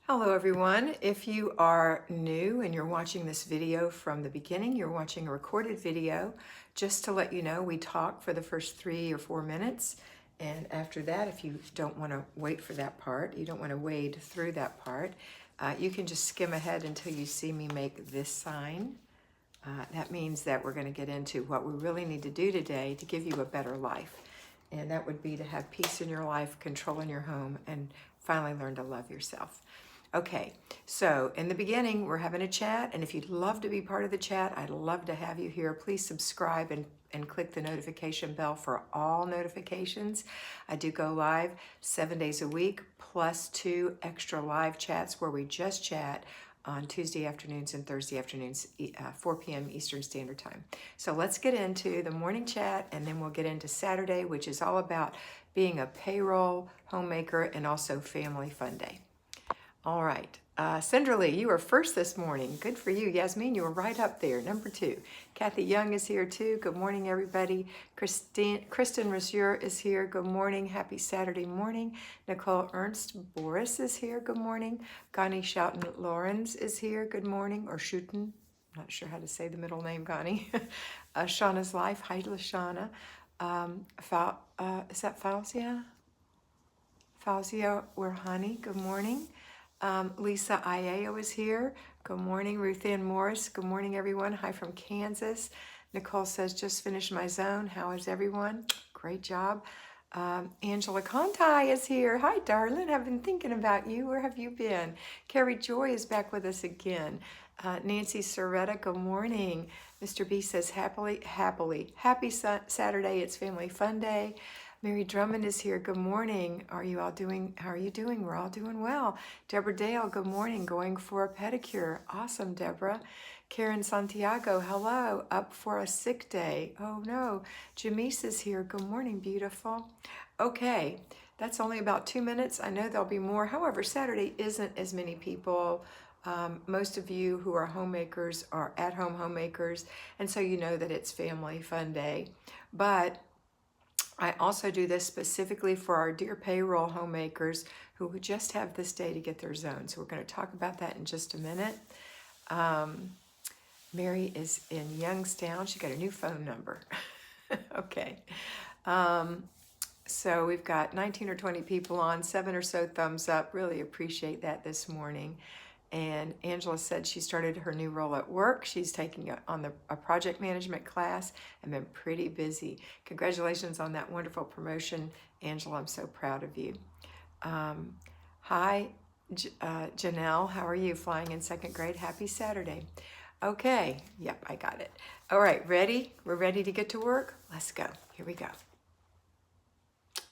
Hello everyone. If you are new and you're watching this video from the beginning, you're watching a recorded video. Just to let you know, we talk for the first 3 or 4 minutes. And after that, if you don't want to wait for that part, you don't want to wade through that part, you can just skim ahead until you see me make this sign. That means that we're going to get into what we really need to do today to give you a better life. And that would be to have peace in your life, control in your home, and finally learn to love yourself. Okay, so in the beginning, we're having a chat, and if you'd love to be part of the chat, I'd love to have you here. Please subscribe and click the notification bell for all notifications. I do go live 7 days a week, plus 2 extra live chats where we just chat on Tuesday afternoons and Thursday afternoons, 4 p.m. Eastern Standard Time. So let's get into the morning chat, and then we'll get into Saturday, which is all about being a payroll, homemaker, and also family fun day. All right, Cinderly, you are first this morning. Good for you. Yasmin, you were right up there, number 2. Kathy Young is here too. Good morning, everybody. Kristen Rosier is here. Good morning. Happy Saturday morning. Nicole Ernst Boris is here. Good morning. Connie Schouten Lawrence is here. Good morning. Or Schouten. Not sure how to say the middle name, Connie. Shauna's Life. Hi, LaShauna. Is that Fauzia? Fauzia Werhani. Good morning. Lisa Iao is here. Good morning. Ruth Ann Morris. Good morning, everyone. Hi from Kansas. Nicole says, just finished my zone. How is everyone? Great job. Angela Conti is here. Hi, darling. I've been thinking about you. Where have you been? Carrie Joy is back with us again. Nancy Soretta, good morning. Mr. B says, happy Saturday. It's Family Fun Day. Mary Drummond is here. Good morning. How are you doing? We're all doing well. Deborah Dale, good morning. Going for a pedicure. Awesome, Deborah. Karen Santiago, hello. Up for a sick day. Oh no. Jamise is here. Good morning, beautiful. Okay, that's only about 2 minutes. I know there'll be more. However, Saturday isn't as many people. Most of you who are homemakers are at-home homemakers, and so you know that it's Family Fun Day. But I also do this specifically for our dear payroll homemakers who would just have this day to get their zone. So we're going to talk about that in just a minute. Mary is in Youngstown. She got a new phone number. Okay. So we've got 19 or 20 people on, 7 or so thumbs up. Really appreciate that this morning. And Angela said she started her new role at work. She's taking a project management class and been pretty busy. Congratulations on that wonderful promotion, Angela. I'm so proud of you. Hi, Janelle. How are you? Flying in 2nd grade. Happy Saturday. Okay. Yep, I got it. All right, ready? We're ready to get to work? Let's go. Here we go.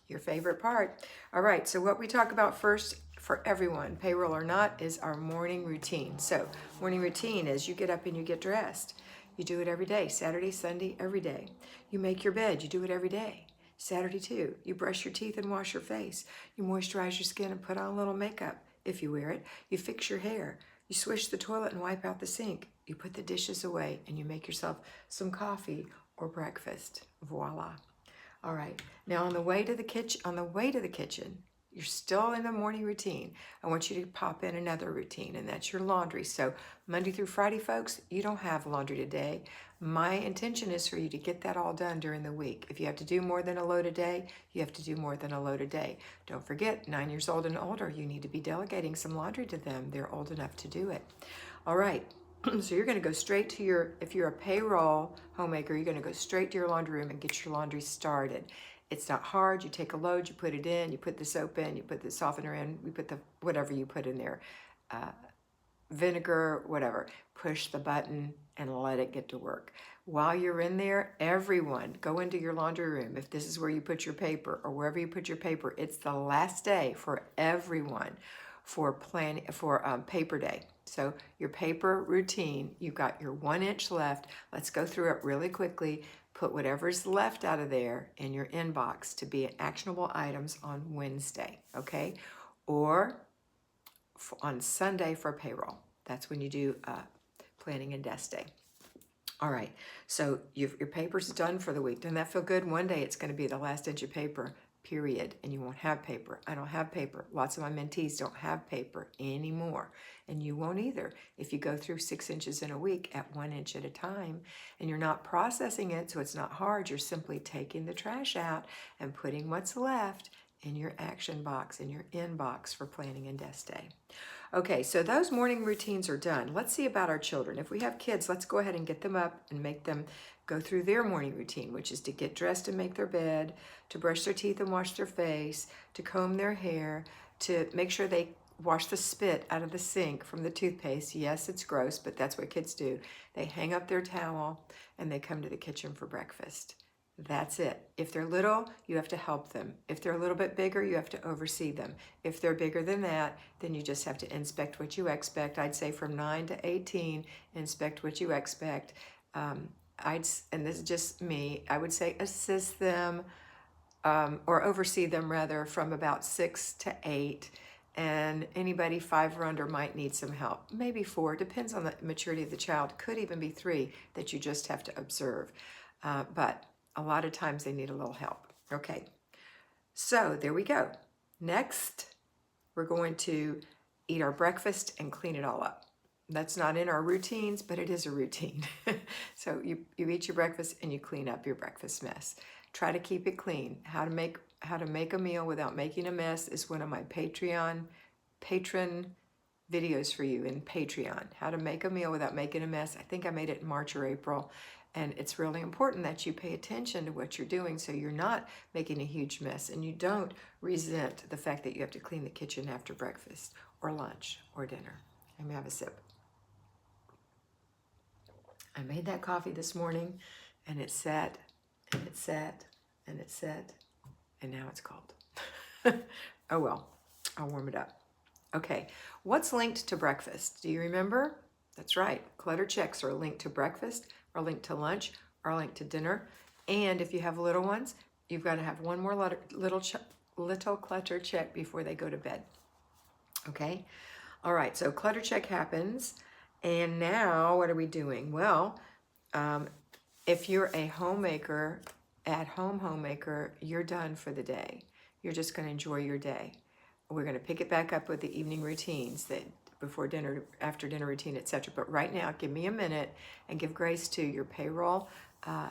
Your favorite part. All right, so what we talk about first for everyone, payroll or not, is our morning routine. So morning routine is you get up and you get dressed. You do it every day, Saturday, Sunday, every day. You make your bed, you do it every day. Saturday too. You brush your teeth and wash your face. You moisturize your skin and put on a little makeup if you wear it. You fix your hair. You swish the toilet and wipe out the sink. You put the dishes away and you make yourself some coffee or breakfast. Voila. All right, now on the way to the kitchen, you're still in the morning routine. I want you to pop in another routine, and that's your laundry. So Monday through Friday, folks, you don't have laundry today. My intention is for you to get that all done during the week. If you have to do more than a load a day, you have to do more than a load a day. Don't forget, 9 years old and older, you need to be delegating some laundry to them. They're old enough to do it. All right. So you're going to go straight to if you're a payroll homemaker, you're going to go straight to your laundry room and get your laundry started. It's not hard. You take a load, you put it in, you put the soap in, you put the softener in, you put whatever you put in there, vinegar, whatever. Push the button and let it get to work. While you're in there, everyone go into your laundry room. If this is where you put your paper or wherever you put your paper, it's the last day for everyone for paper day. So your paper routine, you've got your 1 inch left. Let's go through it really quickly. Put whatever's left out of there in your inbox to be actionable items on Wednesday, okay? Or on Sunday for payroll. That's when you do planning and desk day. All right, so your paper's done for the week. Doesn't that feel good? One day it's going to be the last inch of paper. period. And you won't have paper. I don't have paper. Lots of my mentees don't have paper anymore. And you won't either if you go through 6 inches in a week at 1 inch at a time, and you're not processing it, so it's not hard. You're simply taking the trash out and putting what's left in your action box, in your inbox for planning and desk day. Okay, so those morning routines are done. Let's see about our children. If we have kids, let's go ahead and get them up and make them go through their morning routine, which is to get dressed and make their bed, to brush their teeth and wash their face, to comb their hair, to make sure they wash the spit out of the sink from the toothpaste. Yes, it's gross, but that's what kids do. They hang up their towel and they come to the kitchen for breakfast. That's it. If they're little, you have to help them. If they're a little bit bigger, you have to oversee them. If they're bigger than that, then you just have to inspect what you expect. I'd say from 9 to 18, inspect what you expect. And this is just me, I would say assist them, or oversee them rather, from about 6 to 8. And anybody 5 or under might need some help. Maybe 4, depends on the maturity of the child. Could even be 3 that you just have to observe. But a lot of times they need a little help. Okay, so there we go. Next, we're going to eat our breakfast and clean it all up. That's not in our routines, but it is a routine. So you eat your breakfast and you clean up your breakfast mess. Try to keep it clean. How to make a meal without making a mess is one of my patron videos for you in Patreon. How to make a meal without making a mess. I think I made it in March or April. And it's really important that you pay attention to what you're doing so you're not making a huge mess and you don't resent the fact that you have to clean the kitchen after breakfast or lunch or dinner. Let me have a sip. I made that coffee this morning and it sat and it sat and it sat and now it's cold. Oh well, I'll warm it up. Okay, what's linked to breakfast? Do you remember? That's right, clutter checks are linked to breakfast, are linked to lunch, are linked to dinner. And if you have little ones, you've got to have one more little clutter check before they go to bed. Okay? All right, so clutter check happens. And now what are we doing? Well, if you're a homemaker, at-home homemaker, you're done for the day. You're just going to enjoy your day. We're going to pick it back up with the evening routines, that before dinner, after dinner routine, etc. But right now, give me a minute and give grace to your payroll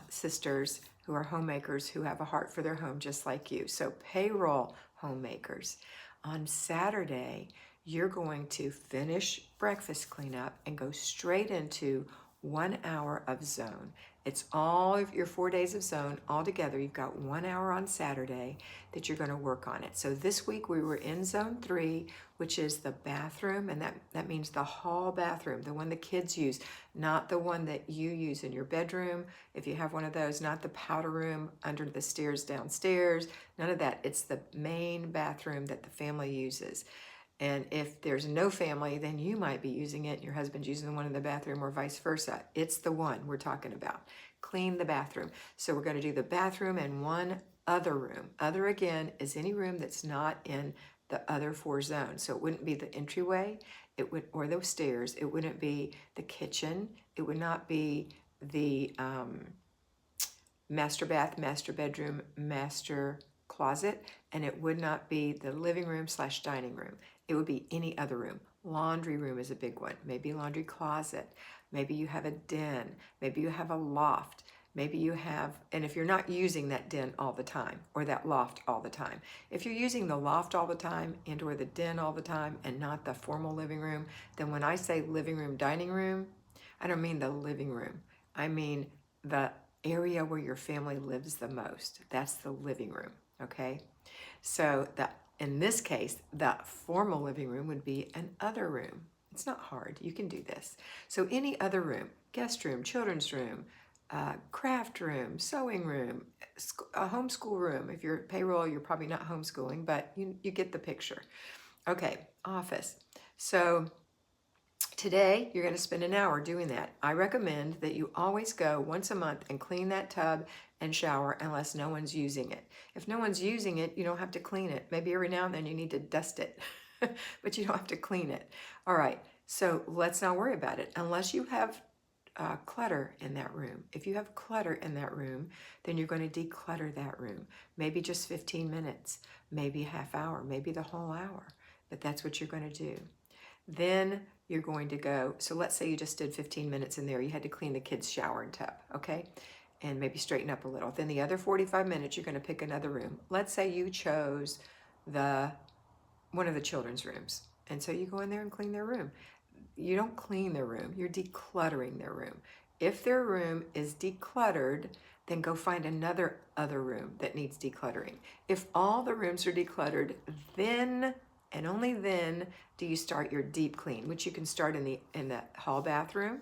sisters who are homemakers, who have a heart for their home just like you. So payroll homemakers, on Saturday, you're going to finish breakfast cleanup and go straight into 1 hour of zone. It's all of your 4 days of zone all together. You've got 1 hour on Saturday that you're going to work on it. So this week we were in zone 3, which is the bathroom, and that means the hall bathroom, the one the kids use, not the one that you use in your bedroom. If you have one of those, not the powder room under the stairs downstairs, none of that. It's the main bathroom that the family uses. And if there's no family, then you might be using it, your husband's using the one in the bathroom, or vice versa. It's the one we're talking about. Clean the bathroom. So we're going to do the bathroom and one other room. Other, again, is any room that's not in the other 4 zones. So it wouldn't be the entryway, or the stairs. It wouldn't be the kitchen. It would not be the master bath, master bedroom, master closet, and it would not be the living room / dining room. It would be any other room. Laundry room is a big one. Maybe laundry closet. Maybe you have a den. Maybe you have a loft. Maybe you have, and if you're not using that den all the time or that loft all the time, if you're using the loft all the time and or the den all the time and not the formal living room, then when I say living room, dining room, I don't mean the living room. I mean the area where your family lives the most. That's the living room, okay? So in this case, the formal living room would be an other room. It's not hard. You can do this. So any other room, guest room, children's room, craft room, sewing room, a homeschool room. If you're payroll, you're probably not homeschooling, but you get the picture. Okay, office. So today, you're going to spend an hour doing that. I recommend that you always go once a month and clean that tub and shower unless no one's using it. If no one's using it, you don't have to clean it. Maybe every now and then you need to dust it, but you don't have to clean it. All right, so let's not worry about it. Unless you have clutter in that room. If you have clutter in that room, then you're going to declutter that room. Maybe just 15 minutes, maybe a half hour, maybe the whole hour, but that's what you're going to do. Then you're going to go, so let's say you just did 15 minutes in there. You had to clean the kids' shower and tub, okay? And maybe straighten up a little. Then the other 45 minutes, you're going to pick another room. Let's say you chose one of the children's rooms. And so you go in there and clean their room. You don't clean their room, you're decluttering their room. If their room is decluttered, then go find another other room that needs decluttering. If all the rooms are decluttered, then and only then do you start your deep clean, which you can start in the hall bathroom.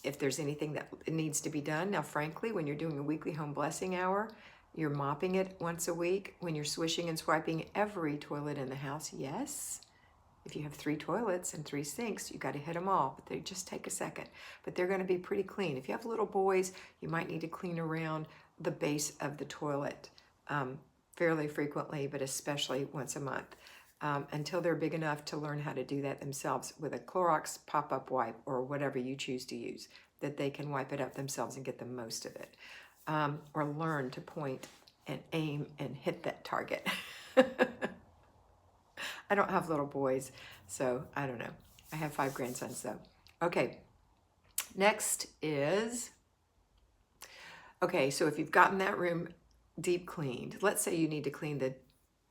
If there's anything that needs to be done. Now, frankly, when you're doing a weekly home blessing hour, you're mopping it once a week. When you're swishing and swiping every toilet in the house, yes. If you have 3 toilets and 3 sinks, you got to hit them all, but they just take a second. But they're going to be pretty clean. If you have little boys, you might need to clean around the base of the toilet fairly frequently, but especially once a month, until they're big enough to learn how to do that themselves with a Clorox pop-up wipe or whatever you choose to use, that they can wipe it up themselves and get the most of it, or learn to point and aim and hit that target. I don't have little boys, so I don't know. I have 5 grandsons, though. Okay, next is, okay, so if you've gotten that room deep cleaned, let's say you need to clean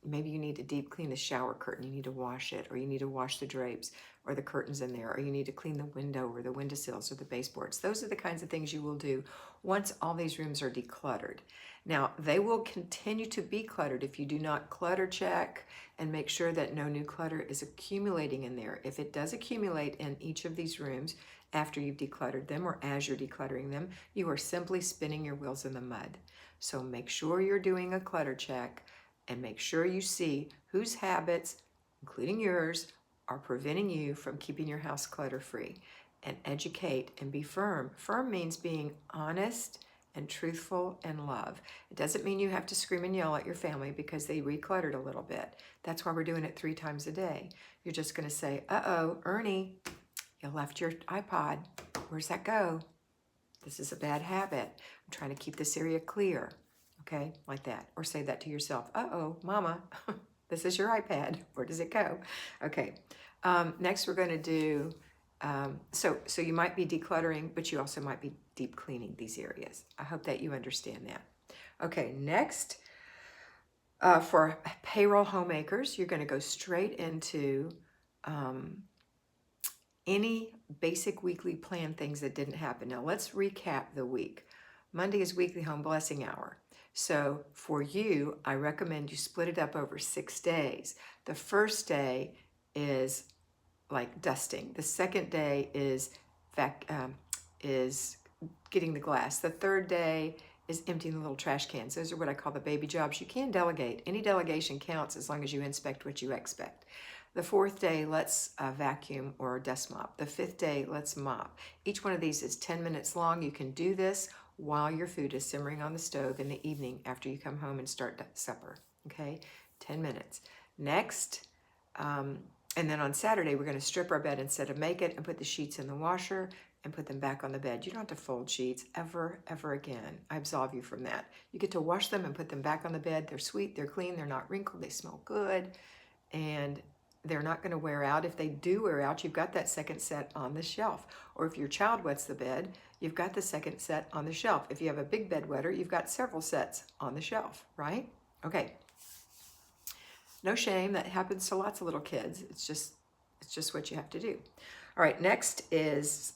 maybe you need to deep clean the shower curtain. You need to wash it, or you need to wash the drapes or the curtains in there, or you need to clean the window or the windowsills or the baseboards. Those are the kinds of things you will do once all these rooms are decluttered. Now, they will continue to be cluttered if you do not clutter check and make sure that no new clutter is accumulating in there. If it does accumulate in each of these rooms after you've decluttered them or as you're decluttering them, you are simply spinning your wheels in the mud. So make sure you're doing a clutter check and make sure you see whose habits, including yours, are preventing you from keeping your house clutter-free. And educate and be firm. Firm means being honest and truthful and love. It doesn't mean you have to scream and yell at your family because they recluttered a little bit. That's why we're doing it 3 times a day. You're just going to say, uh-oh, Ernie, you left your iPod. Where's that go? This is a bad habit. I'm trying to keep this area clear. Okay, like that. Or say that to yourself. Uh-oh, Mama, this is your iPad. Where does it go? Okay, next we're going to do, so you might be decluttering, but you also might be deep cleaning these areas. I hope that you understand that. Okay, next, for payroll homemakers, you're going to go straight into any basic weekly plan things that didn't happen. Now, let's recap the week. Monday is weekly home blessing hour. So for you, I recommend you split it up over 6 days. The first day is like dusting. The second day is getting the glass. The third day is emptying the little trash cans. Those are what I call the baby jobs. You can delegate. Any delegation counts as long as you inspect what you expect. The 4th day, let's vacuum or dust mop. The 5th day, let's mop. Each one of these is 10 minutes long. You can do this while your food is simmering on the stove in the evening after you come home and start supper, okay? 10 minutes. Next, and then on Saturday, we're going to strip our bed instead of make it and put the sheets in the washer and put them back on the bed. You don't have to fold sheets ever again. I absolve you from that. You get to wash them and put them back on the bed. They're sweet, they're clean, they're not wrinkled, they smell good, and they're not going to wear out. If they do wear out, you've got that second set on the shelf. Or if your child wets the bed, you've got the second set on the shelf. If you have a big bed wetter, you've got several sets on the shelf, right? Okay. No shame. That happens to lots of little kids. It's just what you have to do. All right, next is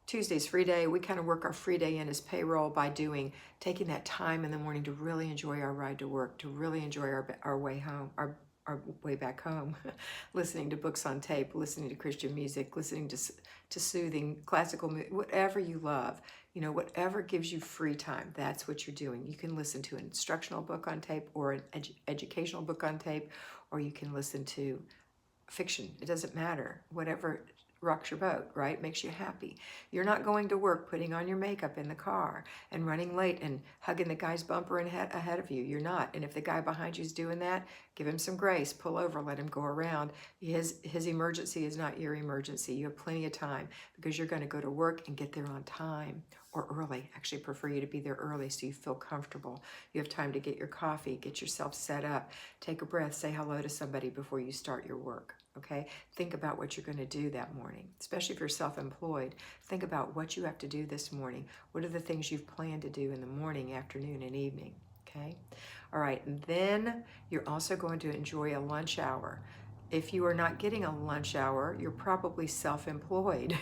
Tuesday's free day. We kind of work our free day in as payroll by taking that time in the morning to really enjoy our ride to work, to really enjoy our way home, our way back home, listening to books on tape, listening to Christian music, listening to soothing classical music, whatever you love, whatever gives you free time, that's what you're doing. You can listen to an instructional book on tape or an educational book on tape, or you can listen to fiction. It doesn't matter. Whatever rocks your boat, right? Makes you happy. You're not going to work putting on your makeup in the car and running late and hugging the guy's bumper ahead of you. You're not. And if the guy behind you is doing that, Give him some grace, pull over, let him go around. His emergency is not your emergency. You have plenty of time because you're going to go to work and get there on time or early. Actually prefer you to be there early so you feel comfortable. You have time to get your coffee, get yourself set up, take a breath, say hello to somebody before you start your work. Okay, think about what you're going to do that morning, especially if you're self-employed. Think about what you have to do this morning. What are the things you've planned to do in the morning, afternoon, and evening? Okay, all right, and then you're also going to enjoy a lunch hour. If you are not getting a lunch hour, you're probably self-employed.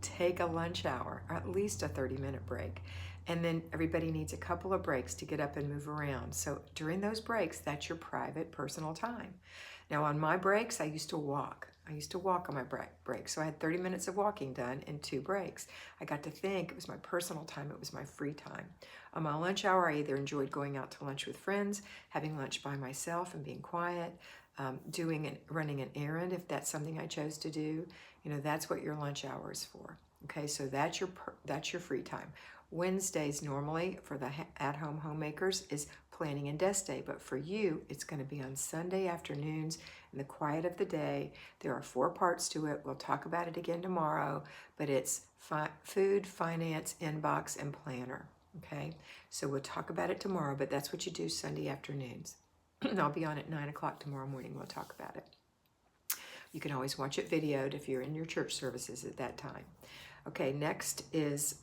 Take a lunch hour, or at least a 30-minute break. And then everybody needs a couple of breaks to get up and move around. So during those breaks, that's your private, personal time. Now on my breaks, I used to walk. I used to walk on my breaks. So I had 30 minutes of walking done in 2 breaks. I got to think it was my personal time, it was my free time. On my lunch hour, I either enjoyed going out to lunch with friends, having lunch by myself and being quiet, running an errand if that's something I chose to do. You know, that's what your lunch hour is for. Okay, so that's your free time. Wednesdays normally for the at-home homemakers is planning and desk day, but for you, it's going to be on Sunday afternoons in the quiet of the day. There are 4 parts to it. We'll talk about it again tomorrow, but it's food, finance, inbox, and planner. Okay, so we'll talk about it tomorrow, but that's what you do Sunday afternoons. And I'll be on at 9 o'clock tomorrow morning. We'll talk about it. You can always watch it videoed if you're in your church services at that time. Okay, next is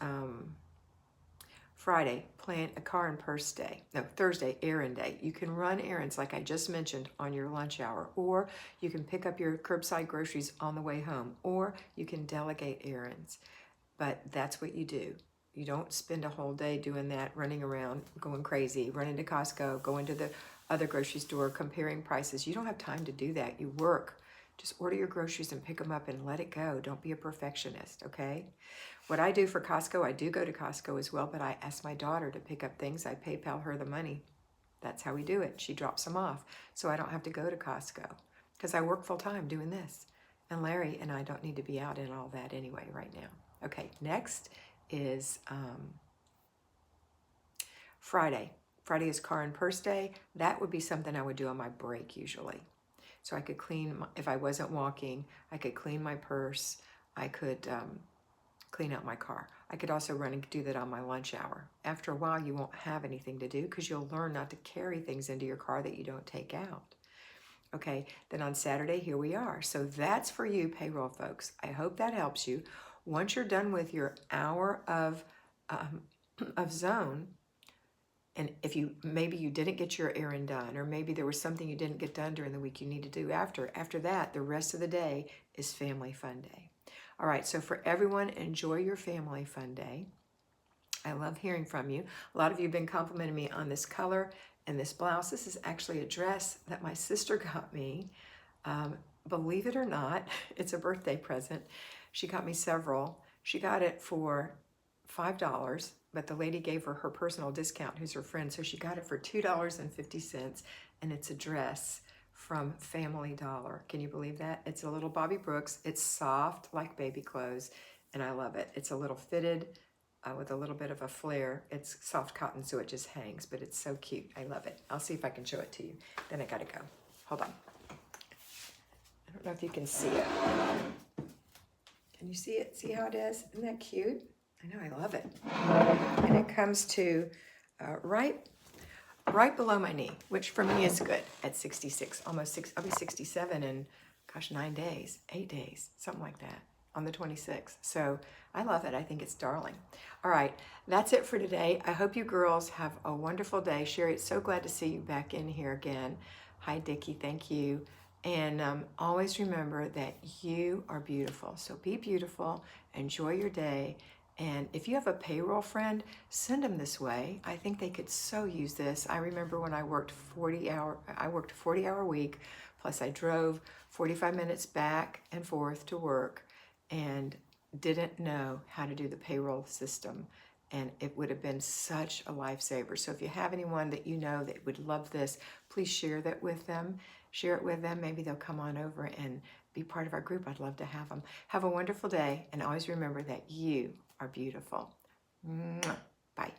Friday, plan a car and purse day. No, Thursday, errand day. You can run errands like I just mentioned on your lunch hour, or you can pick up your curbside groceries on the way home, or you can delegate errands. But that's what you do. You don't spend a whole day doing that, running around, going crazy, running to Costco, going to the other grocery store, comparing prices. You don't have time to do that. You work. Just order your groceries and pick them up and let it go. Don't be a perfectionist, okay? What I do for Costco, I do go to Costco as well, but I ask my daughter to pick up things. I PayPal her the money. That's how we do it. She drops them off, so I don't have to go to Costco because I work full time doing this. And Larry and I don't need to be out in all that anyway right now. Okay, next is Friday. Friday is car and purse day. That would be something I would do on my break usually. So I could clean, if I wasn't walking, I could clean my purse. I could clean out my car. I could also run and do that on my lunch hour. After a while, you won't have anything to do because you'll learn not to carry things into your car that you don't take out. Okay, then on Saturday, here we are. So that's for you, payroll folks. I hope that helps you. Once you're done with your hour of zone, and if maybe you didn't get your errand done, or maybe there was something you didn't get done during the week you need to do after that, the rest of the day is family fun day. All right, so for everyone, enjoy your family fun day. I love hearing from you. A lot of you have been complimenting me on this color and this blouse. This is actually a dress that my sister got me. Believe it or not, it's a birthday present. She got me several. She got it for $5, but the lady gave her personal discount, who's her friend, so she got it for $2.50, and it's a dress from Family Dollar. Can you believe that? It's a little Bobby Brooks. It's soft like baby clothes, and I love it. It's a little fitted with a little bit of a flare. It's soft cotton, so it just hangs, but it's so cute. I love it. I'll see if I can show it to you. Then I gotta go. Hold on. I don't know if you can see it. Can you see it? See how it is? Isn't that cute? I know, I love it. And it comes to right below my knee, which for me is good at 66, almost 6. I'll be 67 in, gosh, 8 days, something like that, on the 26th. So I love it. I think it's darling. All right, that's it for today. I hope you girls have a wonderful day. Sherry, it's so glad to see you back in here again. Hi, Dickie. Thank you. And always remember that you are beautiful. So be beautiful. Enjoy your day. And if you have a payroll friend, send them this way. I think they could so use this. I remember when I worked a 40-hour week, plus I drove 45 minutes back and forth to work and didn't know how to do the payroll system. And it would have been such a lifesaver. So if you have anyone that you know that would love this, please share that with them. Share it with them. Maybe they'll come on over and be part of our group. I'd love to have them. Have a wonderful day. And always remember that you are beautiful. Mwah. Bye.